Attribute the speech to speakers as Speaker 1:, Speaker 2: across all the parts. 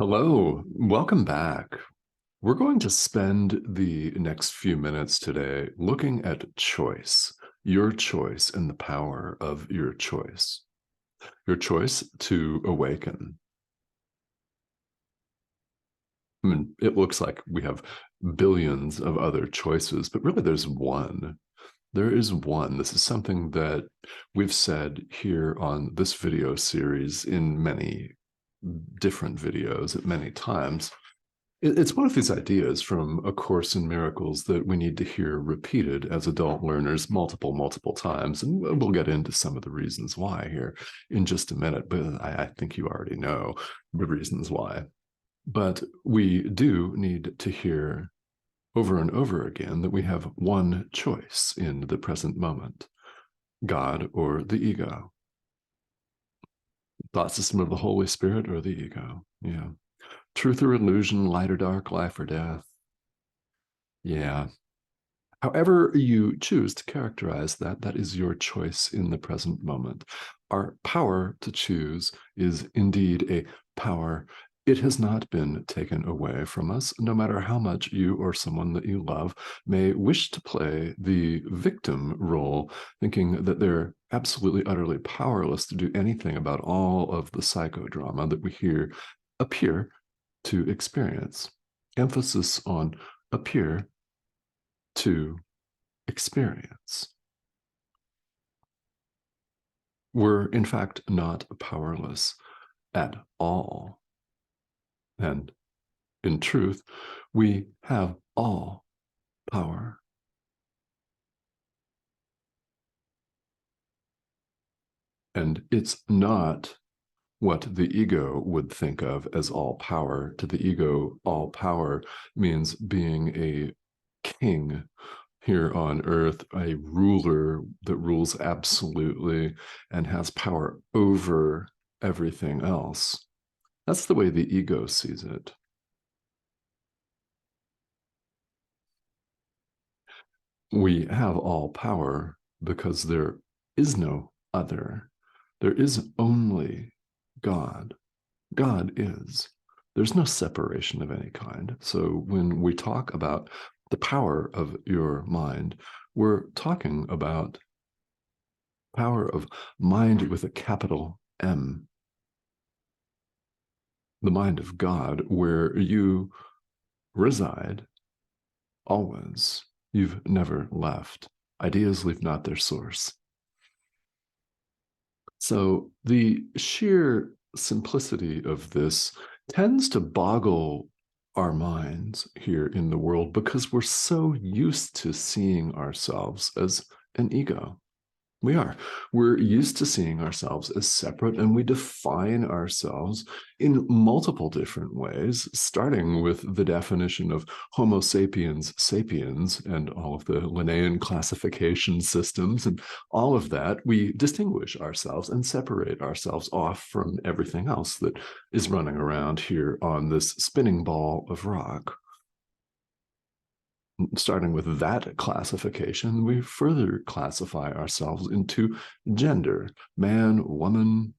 Speaker 1: Hello, welcome back. We're going to spend the next few minutes today looking at choice, your choice and the power of your choice to awaken. I mean, it looks like we have billions of other choices, but really there's one. There is one. This is something that we've said here on this video series in many different videos at many times. It's one of these ideas from A Course in Miracles that we need to hear repeated as adult learners multiple times. And we'll get into some of the reasons why here in just a minute, but I think you already know the reasons why. But we do need to hear over and over again that we have one choice in the present moment, God or the ego, thought system of the Holy Spirit or the ego. Yeah. Truth or illusion, light or dark, life or death. Yeah. However you choose to characterize that, that is your choice in the present moment. Our power to choose is indeed a power. It has not been taken away from us, no matter how much you or someone that you love may wish to play the victim role, thinking that they're absolutely, utterly powerless to do anything about all of the psychodrama that we hear appear to experience. Emphasis on appear to experience. We're, in fact, not powerless at all. And in truth, we have all power. And it's not what the ego would think of as all power. To the ego, all power means being a king here on earth, a ruler that rules absolutely and has power over everything else. That's the way the ego sees it. We have all power because there is no other. There is only God. God is. There's no separation of any kind. So when we talk about the power of your mind, we're talking about power of mind with a capital M, the mind of God, where you reside always. You've never left. Ideas leave not their source. So the sheer simplicity of this tends to boggle our minds here in the world because we're so used to seeing ourselves as an ego. We are. We're used to seeing ourselves as separate, and we define ourselves in multiple different ways, starting with the definition of Homo sapiens sapiens and all of the Linnaean classification systems and all of that. We distinguish ourselves and separate ourselves off from everything else that is running around here on this spinning ball of rock. Starting with that classification, we further classify ourselves into gender, man, woman,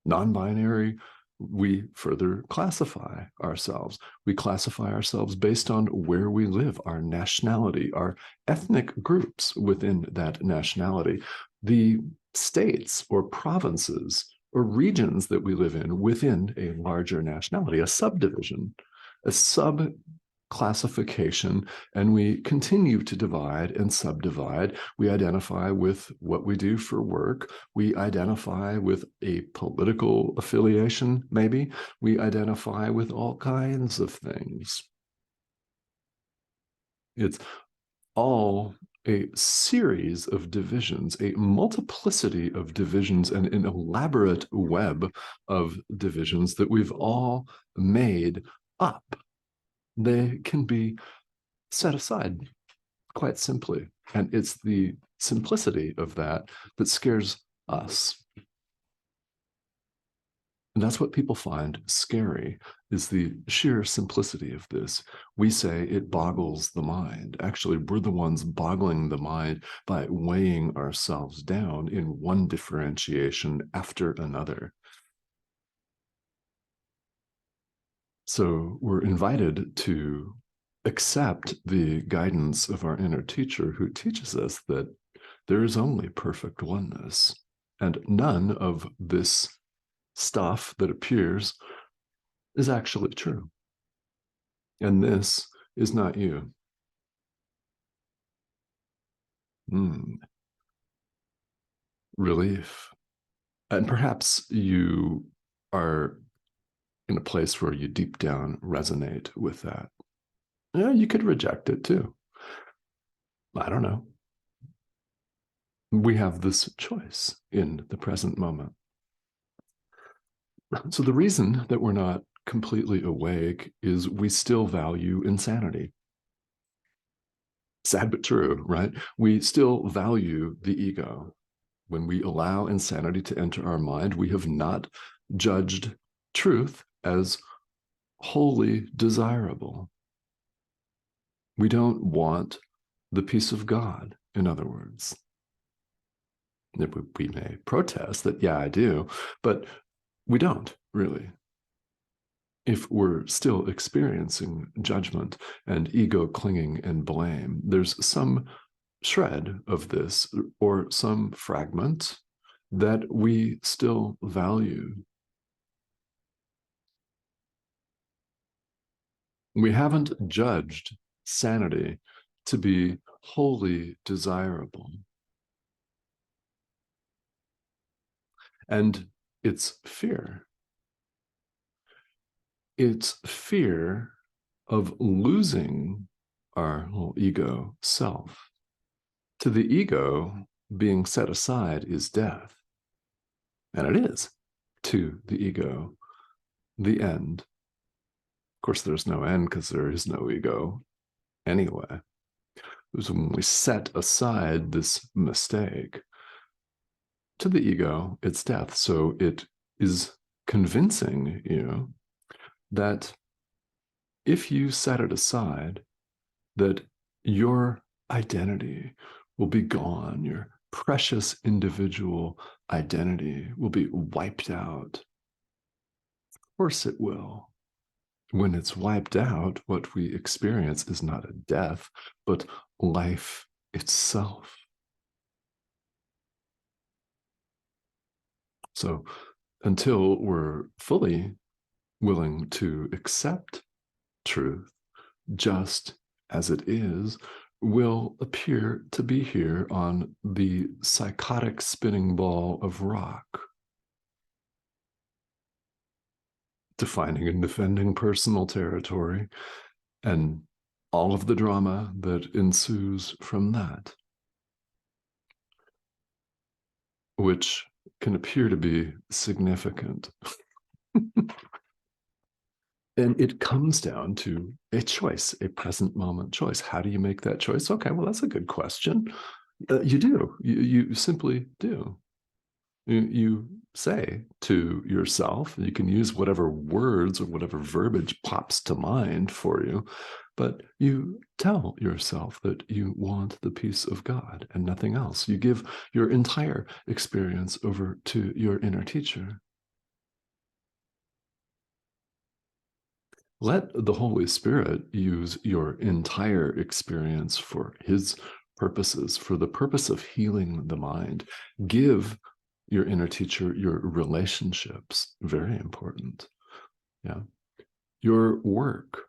Speaker 1: non-binary. We further classify ourselves. We classify ourselves based on where we live, our nationality, our ethnic groups within that nationality, the states or provinces or regions that we live in within a larger nationality, a subdivision, a sub classification, and we continue to divide and subdivide. We identify with what we do for work. We identify with a political affiliation, maybe. We identify with all kinds of things. It's all a series of divisions, a multiplicity of divisions, and an elaborate web of divisions that we've all made up. They can be set aside quite simply. And it's the simplicity of that that scares us. And that's what people find scary, is the sheer simplicity of this. We say it boggles the mind. Actually, we're the ones boggling the mind by weighing ourselves down in one differentiation after another. So we're invited to accept the guidance of our inner teacher who teaches us that there is only perfect oneness, and none of this stuff that appears is actually true. And this is not you. Relief. And perhaps you are in a place where you deep down resonate with that. Yeah, you could reject it too. I don't know. We have this choice in the present moment. So the reason that we're not completely awake is we still value insanity. Sad but true, right? We still value the ego. When we allow insanity to enter our mind, we have not judged truth as wholly desirable. We don't want the peace of God, in other words. We may protest that, yeah, I do, but we don't really. If we're still experiencing judgment and ego clinging and blame, there's some shred of this or some fragment that we still value. We haven't judged sanity to be wholly desirable. And it's fear. It's fear of losing our whole ego self. To the ego, being set aside is death. And it is to the ego, the end. Of course, there's no end because there is no ego anyway. It was when we set aside this mistake. To the ego, it's death. So it is convincing you that if you set it aside, that your identity will be gone, your precious individual identity will be wiped out. Of course it will. When it's wiped out, what we experience is not a death, but life itself. So until we're fully willing to accept truth just as it is, will appear to be here on the psychotic spinning ball of rock, defining and defending personal territory and all of the drama that ensues from that, which can appear to be significant. And it comes down to a choice, a present moment choice. How do you make that choice? Okay, well, that's a good question. You do. You simply do. You say to yourself, you can use whatever words or whatever verbiage pops to mind for you, but you tell yourself that you want the peace of God and nothing else. You give your entire experience over to your inner teacher. Let the Holy Spirit use your entire experience for his purposes, for the purpose of healing the mind. Give your inner teacher your relationships, very important. Yeah. Your work,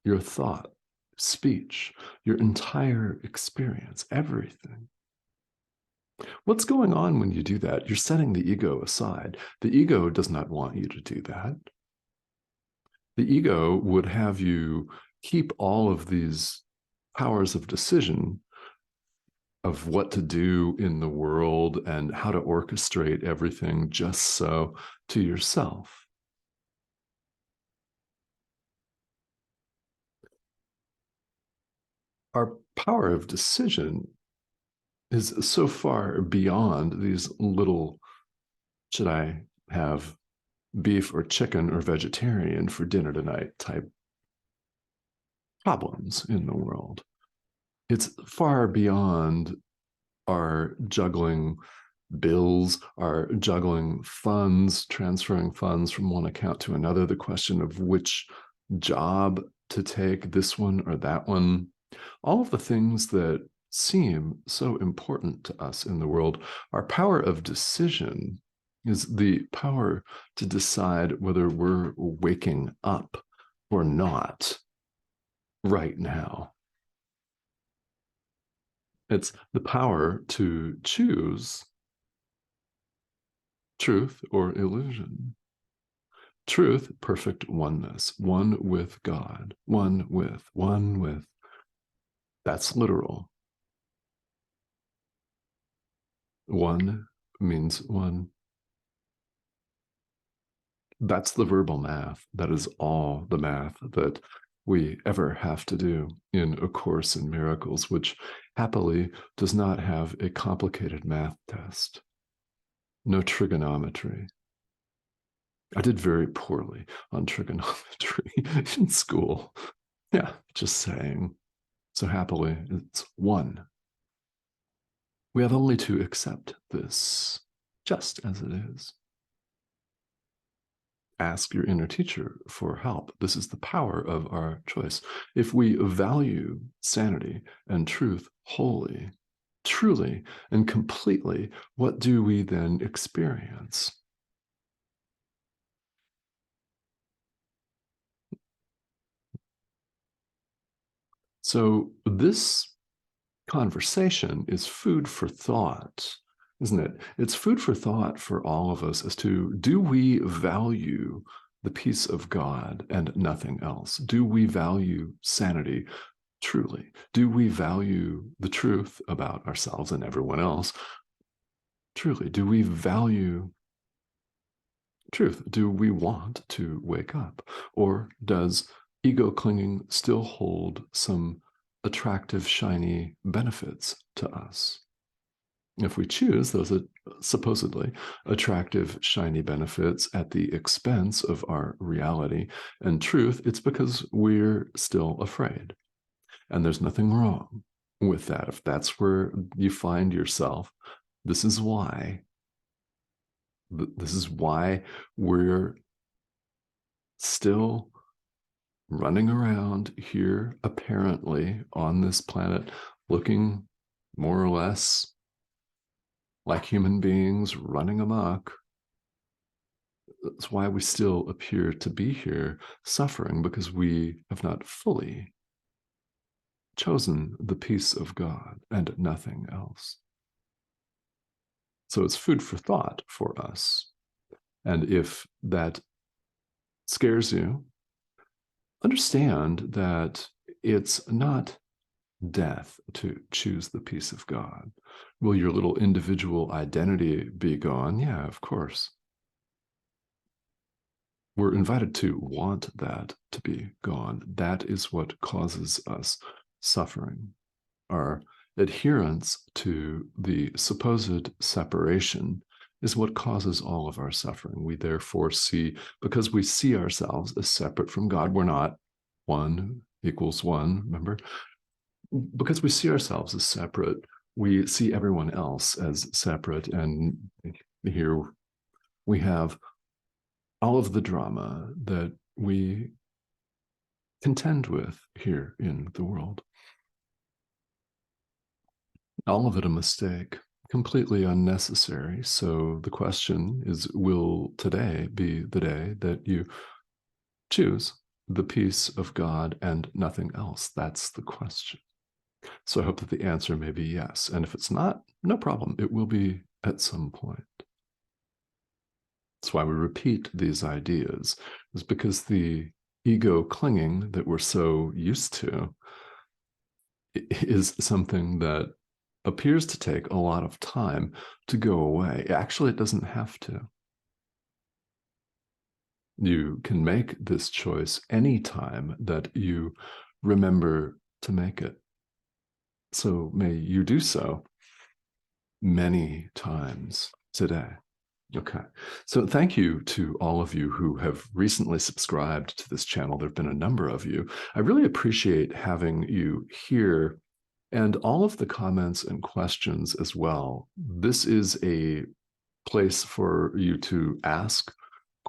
Speaker 1: your thought, speech, your entire experience, everything. What's going on when you do that? You're setting the ego aside. The ego does not want you to do that. The ego would have you keep all of these powers of decision of what to do in the world and how to orchestrate everything just so to yourself. Our power of decision is so far beyond these little, should I have beef or chicken or vegetarian for dinner tonight type problems in the world. It's far beyond our juggling bills, our juggling funds, transferring funds from one account to another, the question of which job to take, this one or that one. All of the things that seem so important to us in the world, our power of decision is the power to decide whether we're waking up or not right now. It's the power to choose truth or illusion. Truth, perfect oneness, one with God, one with. That's literal. One means one. That's the verbal math. That is all the math that we ever have to do in A Course in Miracles, which happily does not have a complicated math test. No trigonometry. I did very poorly on trigonometry in school. Yeah, just saying. So happily, it's one. We have only to accept this just as it is. Ask your inner teacher for help. This is the power of our choice. If we value sanity and truth wholly, truly, and completely, what do we then experience? So this conversation is food for thought, isn't it? It's food for thought for all of us as to, do we value the peace of God and nothing else? Do we value sanity truly? Do we value the truth about ourselves and everyone else truly? Do we value truth? Do we want to wake up? Or does ego clinging still hold some attractive, shiny benefits to us? If we choose those supposedly attractive, shiny benefits at the expense of our reality and truth, it's because we're still afraid. And there's nothing wrong with that. If that's where you find yourself, this is why. This is why we're still running around here, apparently on this planet, looking more or less like human beings running amok. That's why we still appear to be here suffering, because we have not fully chosen the peace of God and nothing else. So it's food for thought for us. And if that scares you, understand that it's not death to choose the peace of God. Will your little individual identity be gone? Yeah, of course. We're invited to want that to be gone. That is what causes us suffering. Our adherence to the supposed separation is what causes all of our suffering. We therefore see, because we see ourselves as separate from God, we're not one equals one, remember? Because we see ourselves as separate, we see everyone else as separate. And here we have all of the drama that we contend with here in the world. All of it a mistake, completely unnecessary. So the question is, will today be the day that you choose the peace of God and nothing else? That's the question. So I hope that the answer may be yes. And if it's not, no problem. It will be at some point. That's why we repeat these ideas, is because the ego clinging that we're so used to is something that appears to take a lot of time to go away. Actually, it doesn't have to. You can make this choice anytime that you remember to make it. So may you do so many times today. Okay. So thank you to all of you who have recently subscribed to this channel. There have been a number of you. I really appreciate having you here and all of the comments and questions as well. This is a place for you to ask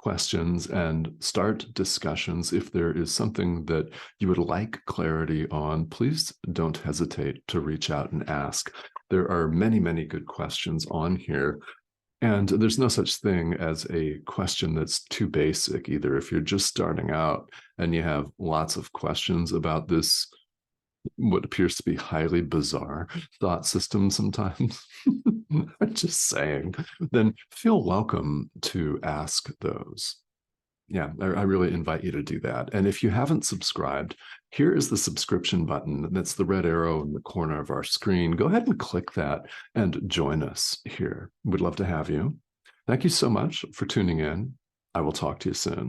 Speaker 1: questions and start discussions. If there is something that you would like clarity on, please don't hesitate to reach out and ask. There are many, many good questions on here. And there's no such thing as a question that's too basic either. If you're just starting out and you have lots of questions about this, what appears to be highly bizarre thought system sometimes, I'm just saying, then feel welcome to ask those. Yeah, I really invite you to do that. And if you haven't subscribed, here is the subscription button. That's the red arrow in the corner of our screen. Go ahead and click that and join us here. We'd love to have you. Thank you so much for tuning in. I will talk to you soon.